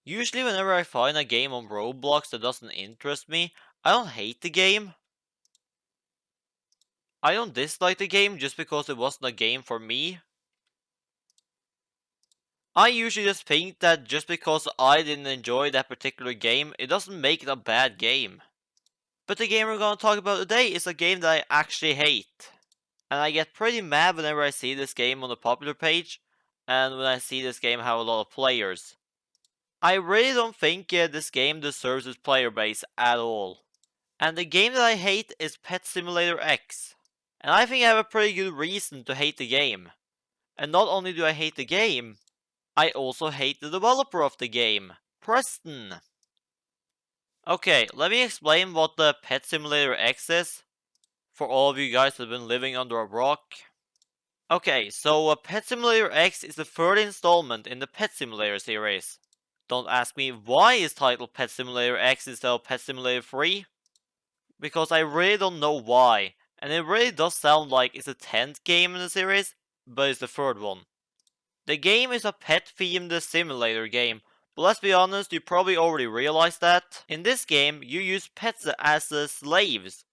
Usually whenever I find a game on Roblox that doesn't interest me, I don't hate the game. I don't dislike the game just because it wasn't a game for me. I usually just think that just because I didn't enjoy that particular game, it doesn't make it a bad game. But the game we're gonna talk about today is a game that I actually hate. And I get pretty mad whenever I see this game on the popular page, and when I see this game have a lot of players. I really don't think this game deserves its player base at all. And the game that I hate is Pet Simulator X. And I think I have a pretty good reason to hate the game. And not only do I hate the game, I also hate the developer of the game, Preston. Okay, let me explain what the Pet Simulator X is, for all of you guys that have been living under a rock. Okay, so Pet Simulator X is the third installment in the Pet Simulator series. Don't ask me why it's titled Pet Simulator X instead of Pet Simulator 3, because I really don't know why, and it really does sound like it's the 10th game in the series, but it's the third one. The game is a pet-themed simulator game, but let's be honest, you probably already realized that. In this game, you use pets as slaves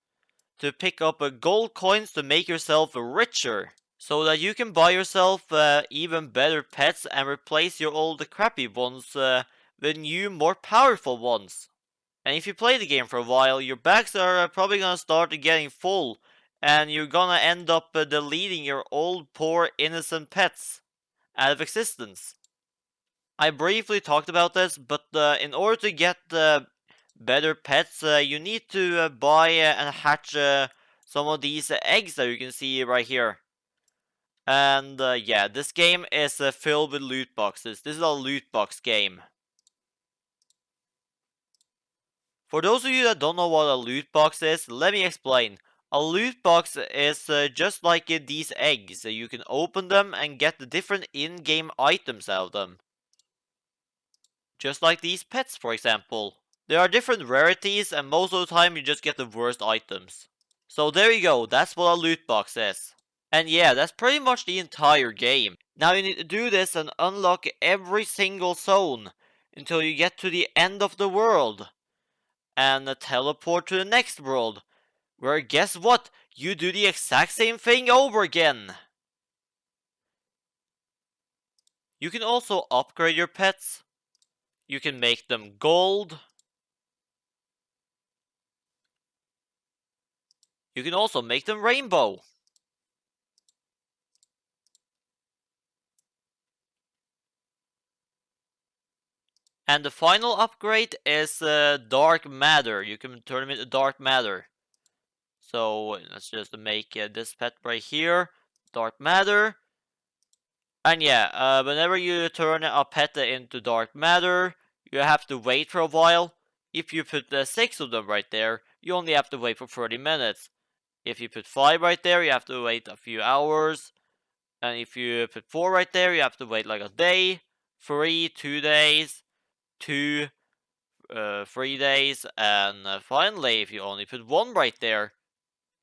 to pick up gold coins to make yourself richer, so that you can buy yourself even better pets and replace your old crappy ones with new, more powerful ones. And if you play the game for a while, your bags are probably gonna start getting full, and you're gonna end up deleting your old, poor, innocent pets out of existence. I briefly talked about this, but in order to get better pets, you need to buy and hatch some of these eggs that you can see right here. And yeah, this game is filled with loot boxes. This is a loot box game. For those of you that don't know what a loot box is, let me explain. A loot box is just like these eggs. You can open them and get the different in-game items out of them. Just like these pets, for example. There are different rarities, and most of the time you just get the worst items. So there you go, that's what a loot box is. And yeah, that's pretty much the entire game. Now you need to do this and unlock every single zone until you get to the end of the world. And teleport to the next world, where guess what? You do the exact same thing over again. You can also upgrade your pets. You can make them gold. You can also make them rainbow. And the final upgrade is dark matter. You can turn them into dark matter. So let's just make this pet right here, dark matter. And yeah, whenever you turn a pet into dark matter, you have to wait for a while. If you put 6 of them right there, you only have to wait for 30 minutes. If you put 5 right there, you have to wait a few hours. And if you put 4 right there, you have to wait like a day, 3, 2 days, 2, 3 days, and finally, if you only put 1 right there,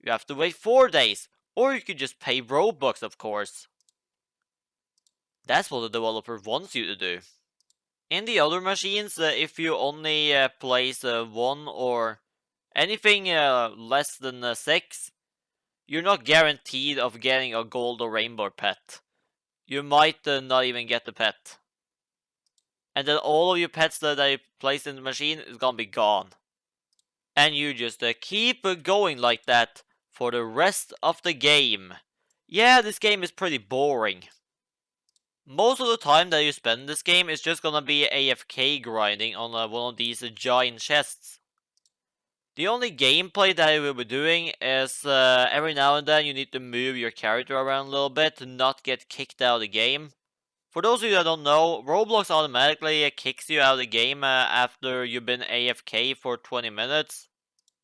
you have to wait 4 days. Or you could just pay Robux, of course. That's what the developer wants you to do. In the other machines, if you only place 1 or anything less than 6, you're not guaranteed of getting a gold or rainbow pet. You might not even get the pet. And then all of your pets that you place in the machine is gonna be gone. And you just keep going like that for the rest of the game. Yeah, this game is pretty boring. Most of the time that you spend in this game is just gonna be AFK grinding on one of these giant chests. The only gameplay that you will be doing is every now and then you need to move your character around a little bit to not get kicked out of the game. For those of you that don't know, Roblox automatically kicks you out of the game after you've been AFK for 20 minutes.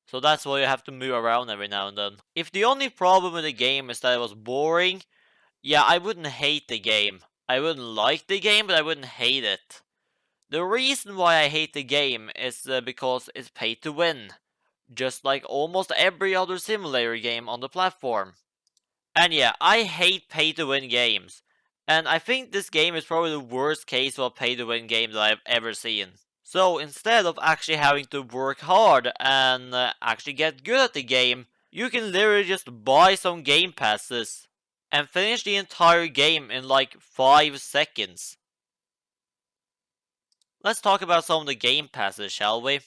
So that's why you have to move around every now and then. If the only problem with the game is that it was boring, yeah, I wouldn't hate the game. I wouldn't like the game, but I wouldn't hate it. The reason why I hate the game is because it's pay to win. Just like almost every other simulator game on the platform. And yeah, I hate pay to win games. And I think this game is probably the worst case of a pay-to-win game that I've ever seen. So instead of actually having to work hard and actually get good at the game, you can literally just buy some game passes and finish the entire game in like 5 seconds. Let's talk about some of the game passes, shall we?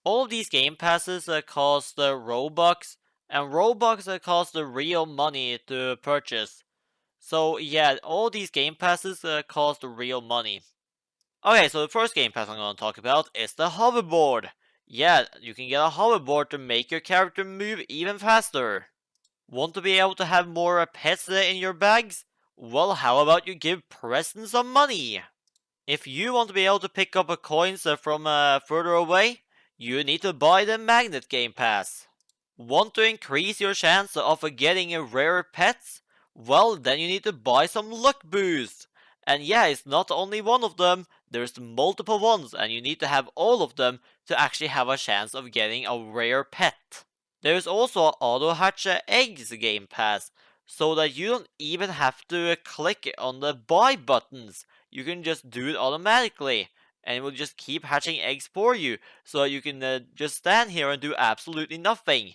All of these game passes cost Robux, and Robux cost the real money to purchase. So yeah, all these game passes cost real money. Okay, so the first game pass I'm going to talk about is the hoverboard. Yeah, you can get a hoverboard to make your character move even faster. Want to be able to have more pets in your bags? Well, how about you give Preston some money? If you want to be able to pick up coins from further away, you need to buy the Magnet Game Pass. Want to increase your chance of getting rare pets? Well, then you need to buy some luck boosts. And yeah, it's not only one of them, there's multiple ones, and you need to have all of them to actually have a chance of getting a rare pet. There's also an Auto Hatch Eggs Game Pass, so that you don't even have to click on the buy buttons. You can just do it automatically, and it will just keep hatching eggs for you, so that you can just stand here and do absolutely nothing.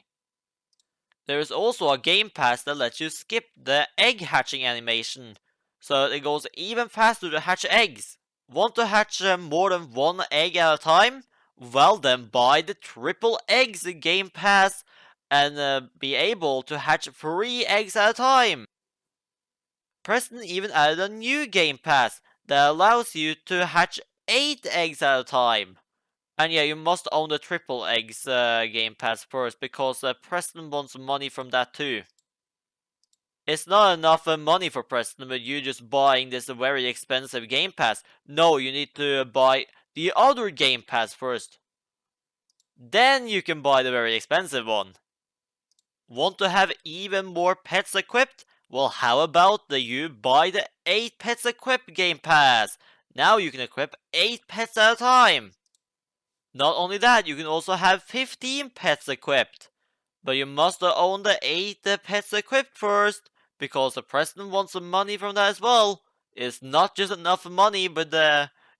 There is also a game pass that lets you skip the egg hatching animation, so it goes even faster to hatch eggs. Want to hatch more than one egg at a time? Well then buy the triple eggs game pass and be able to hatch 3 eggs at a time. Preston even added a new game pass that allows you to hatch 8 eggs at a time. And yeah, you must own the triple eggs game pass first, because Preston wants money from that too. It's not enough money for Preston with you just buying this very expensive game pass. No, you need to buy the other game pass first. Then you can buy the very expensive one. Want to have even more pets equipped? Well, how about you buy the 8 pets equipped game pass? Now you can equip 8 pets at a time. Not only that, you can also have 15 pets equipped. But you must own the 8 pets equipped first, because the president wants some money from that as well. It's not just enough money with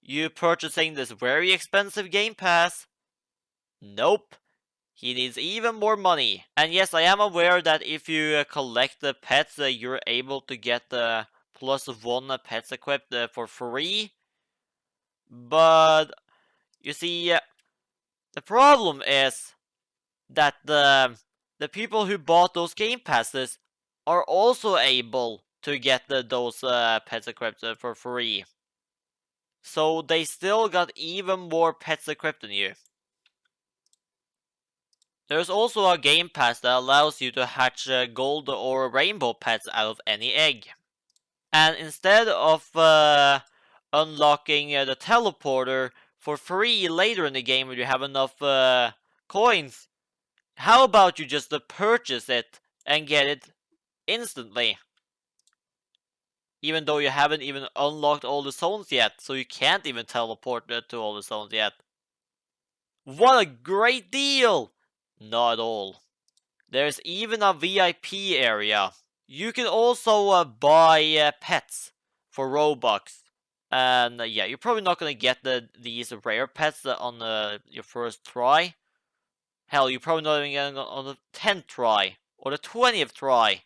you purchasing this very expensive game pass. Nope. He needs even more money. And yes, I am aware that if you collect the pets, you're able to get the +1 pets equipped for free. But you see, the problem is that the people who bought those game passes are also able to get those pets equipped for free. So they still got even more pets equipped than you. There's also a game pass that allows you to hatch gold or rainbow pets out of any egg. And instead of unlocking the teleporter for free later in the game when you have enough coins, how about you just purchase it and get it instantly? Even though you haven't even unlocked all the zones yet, so you can't even teleport to all the zones yet. What a great deal! Not at all. There's even a VIP area. You can also buy pets for Robux. And yeah, you're probably not gonna get these rare pets on your first try. Hell, you're probably not even getting on the 10th try or the 20th try.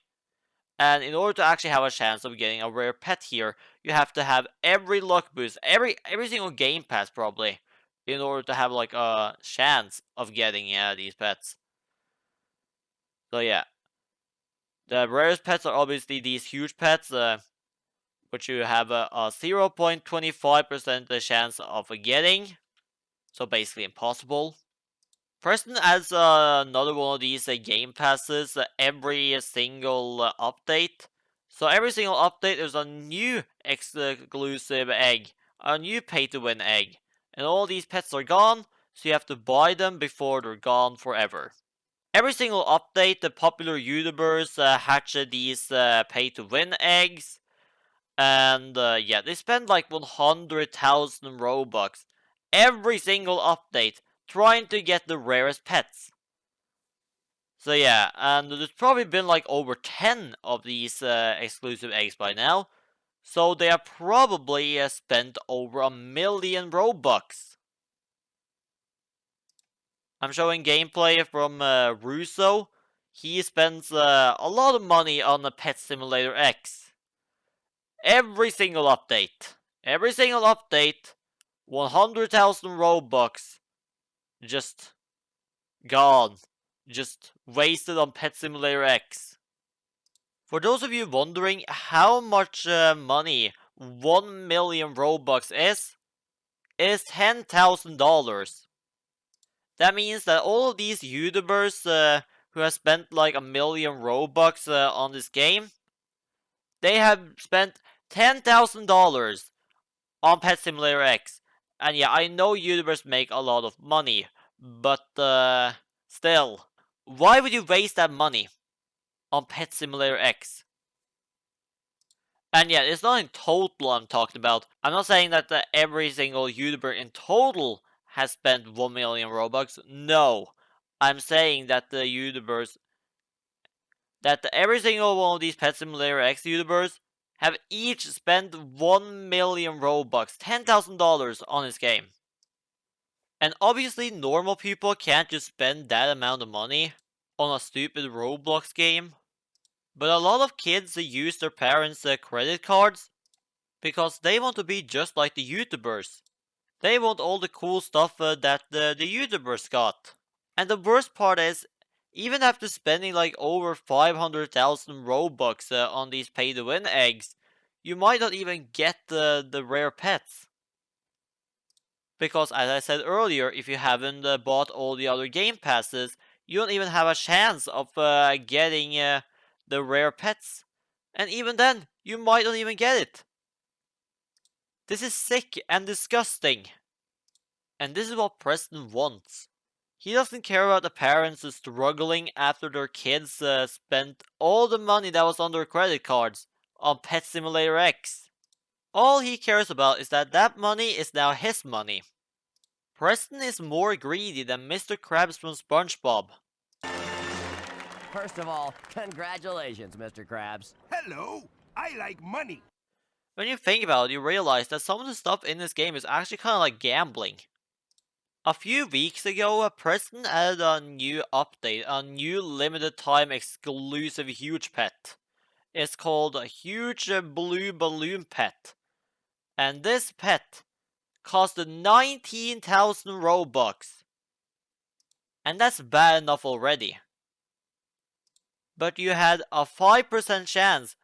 And in order to actually have a chance of getting a rare pet here, you have to have every luck boost, every single game pass probably, in order to have like a chance of getting these pets. So yeah, the rarest pets are obviously these huge pets, which you have a 0.25% chance of getting. So basically impossible. Preston adds another one of these game passes every single update. So every single update there's a new exclusive egg, a new pay-to-win egg. And all these pets are gone, so you have to buy them before they're gone forever. Every single update, the popular YouTubers hatch these pay-to-win eggs. And yeah, they spend like 100,000 Robux every single update trying to get the rarest pets. So yeah, and there's probably been like over 10 of these exclusive eggs by now. So they have probably spent over 1,000,000 Robux. I'm showing gameplay from Russo. He spends a lot of money on the Pet Simulator X. Every single update. 100,000 Robux. Just gone. Just wasted on Pet Simulator X. For those of you wondering how much money 1,000,000 Robux is $10,000. That means that all of these YouTubers who have spent like 1,000,000 Robux on this game, they have spent $10,000 on Pet Simulator X. And yeah, I know YouTubers make a lot of money, but still, why would you waste that money on Pet Simulator X? And yeah, it's not in total I'm talking about. I'm not saying that every single YouTuber in total has spent 1,000,000 Robux. No. I'm saying that the YouTubers, that every single one of these Pet Simulator X YouTubers have each spent 1,000,000 Robux, $10,000 on this game. And obviously, normal people can't just spend that amount of money on a stupid Roblox game. But a lot of kids use their parents' credit cards because they want to be just like the YouTubers. They want all the cool stuff that the YouTubers got. And the worst part is, even after spending like over 500,000 Robux on these pay-to-win eggs, you might not even get the rare pets. Because as I said earlier, if you haven't bought all the other game passes, you don't even have a chance of getting the rare pets. And even then, you might not even get it. This is sick and disgusting. And this is what Preston wants. He doesn't care about the parents struggling after their kids spent all the money that was on their credit cards on Pet Simulator X. All he cares about is that that money is now his money. Preston is more greedy than Mr. Krabs from SpongeBob. First of all, congratulations, Mr. Krabs. Hello, I like money. When you think about it, you realize that some of the stuff in this game is actually kind of like gambling. A few weeks ago, Preston added a new update, a new limited time exclusive huge pet. It's called a huge blue balloon pet. And this pet costed 19,000 Robux. And that's bad enough already. But you had a 5% chance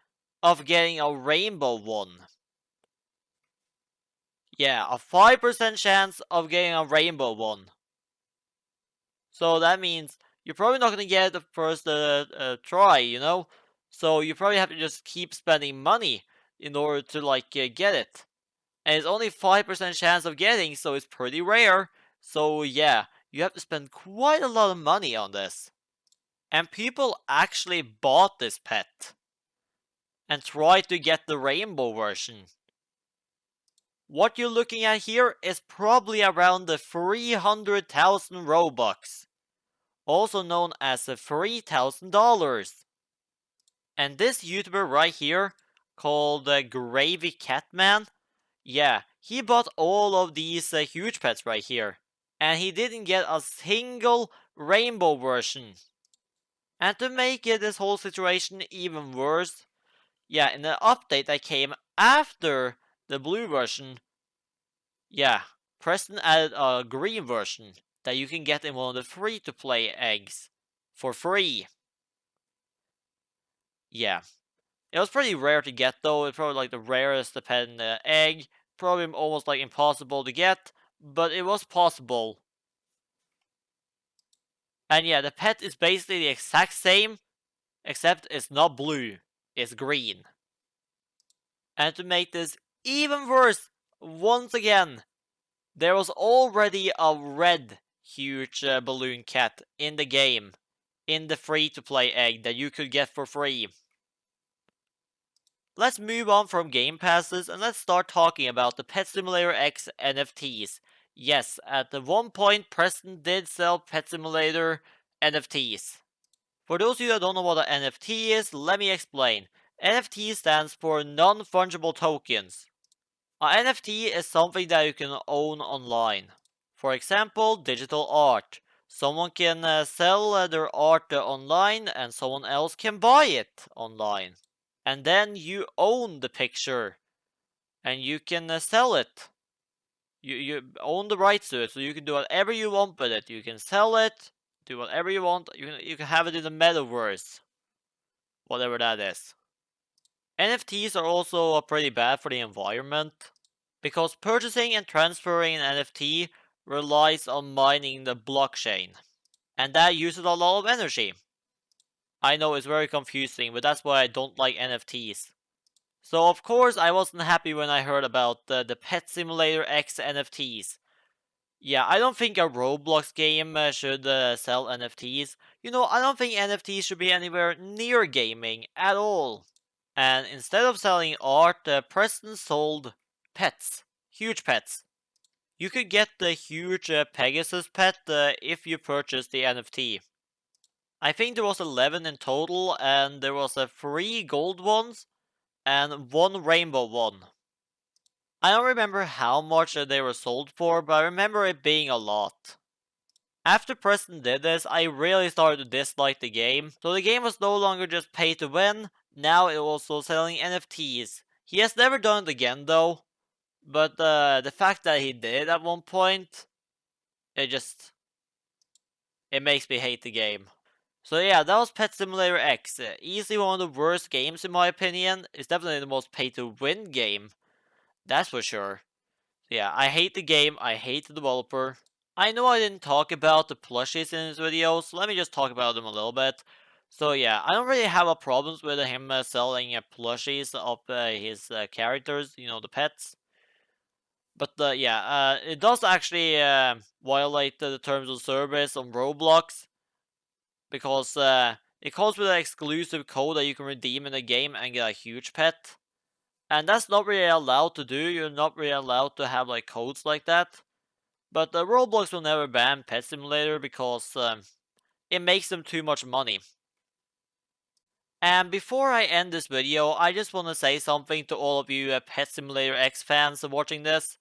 of getting a rainbow one. Yeah, a 5% chance of getting a rainbow one. So that means you're probably not going to get it the first try, you know? So you probably have to just keep spending money in order to like get it. And it's only 5% chance of getting, so it's pretty rare. So yeah, you have to spend quite a lot of money on this. And people actually bought this pet and tried to get the rainbow version. What you're looking at here is probably around the 300,000 Robux, also known as $3,000. And this YouTuber right here, called Gravy Catman, yeah, he bought all of these huge pets right here, and he didn't get a single rainbow version. And to make this whole situation even worse, yeah, in the update that came after the blue version, yeah, Preston added a green version that you can get in one of the free-to-play eggs for free. Yeah, it was pretty rare to get though. It's probably like the rarest pet in the egg. Probably almost like impossible to get, but it was possible. And yeah, the pet is basically the exact same, except it's not blue, it's green. And to make this even worse, once again, there was already a red huge balloon cat in the game, in the free-to-play egg that you could get for free. Let's move on from game passes and let's start talking about the Pet Simulator X NFTs. Yes, at the one point Preston did sell Pet Simulator NFTs. For those of you that don't know what an NFT is, let me explain. NFT stands for non-fungible tokens. An NFT is something that you can own online. For example, digital art. Someone can sell their art online and someone else can buy it online. And then you own the picture and you can sell it. You own the rights to it, so you can do whatever you want with it. You can sell it, do whatever you want. You can have it in the metaverse, whatever that is. NFTs are also pretty bad for the environment because purchasing and transferring an NFT relies on mining the blockchain, and that uses a lot of energy. I know it's very confusing, but that's why I don't like NFTs. So of course I wasn't happy when I heard about the Pet Simulator X NFTs. Yeah, I don't think a Roblox game should sell NFTs. You know, I don't think NFTs should be anywhere near gaming at all. And instead of selling art, Preston sold pets. Huge pets. You could get the huge Pegasus pet if you purchased the NFT. I think there was 11 in total, and there was 3 gold ones and 1 rainbow one. I don't remember how much they were sold for, but I remember it being a lot. After Preston did this, I really started to dislike the game, so the game was no longer just pay to win, now it was also selling NFTs. He has never done it again though, but the fact that he did at one point, it makes me hate the game. So yeah, that was Pet Simulator X. Easily one of the worst games in my opinion. It's definitely the most pay to win game, that's for sure. Yeah, I hate the game, I hate the developer. I know I didn't talk about the plushies in this video, so let me just talk about them a little bit. So yeah, I don't really have a problems with him selling plushies of his characters, you know, the pets. But yeah, it does actually violate the terms of service on Roblox because it comes with an exclusive code that you can redeem in the game and get a huge pet. And that's not really allowed to do. You're not really allowed to have like codes like that. But Roblox will never ban Pet Simulator because it makes them too much money. And before I end this video, I just want to say something to all of you Pet Simulator X fans watching this.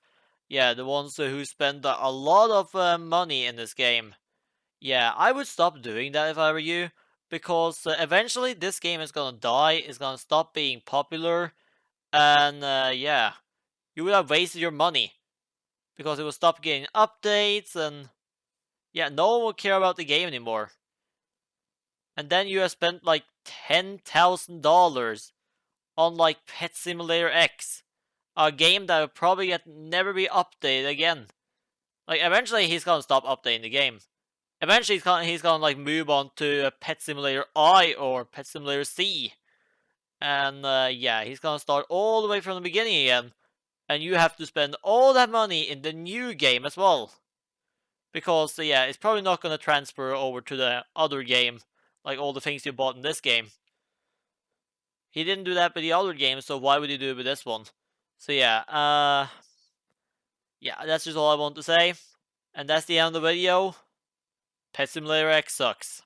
Yeah, the ones who spend a lot of money in this game. Yeah, I would stop doing that if I were you, because eventually this game is gonna die, it's gonna stop being popular, and yeah, you would have wasted your money, because it will stop getting updates, and yeah, no one will care about the game anymore. And then you have spent like $10,000 on like Pet Simulator X, a game that will probably never be updated again. Like eventually he's gonna stop updating the game. Eventually he's gonna like move on to Pet Simulator I or Pet Simulator C. And yeah, he's gonna start all the way from the beginning again. And you have to spend all that money in the new game as well. Because yeah, it's probably not gonna transfer over to the other game, like all the things you bought in this game. He didn't do that with the other game, so why would he do it with this one? So yeah, yeah, that's just all I want to say. And that's the end of the video. Pet Simulator X sucks.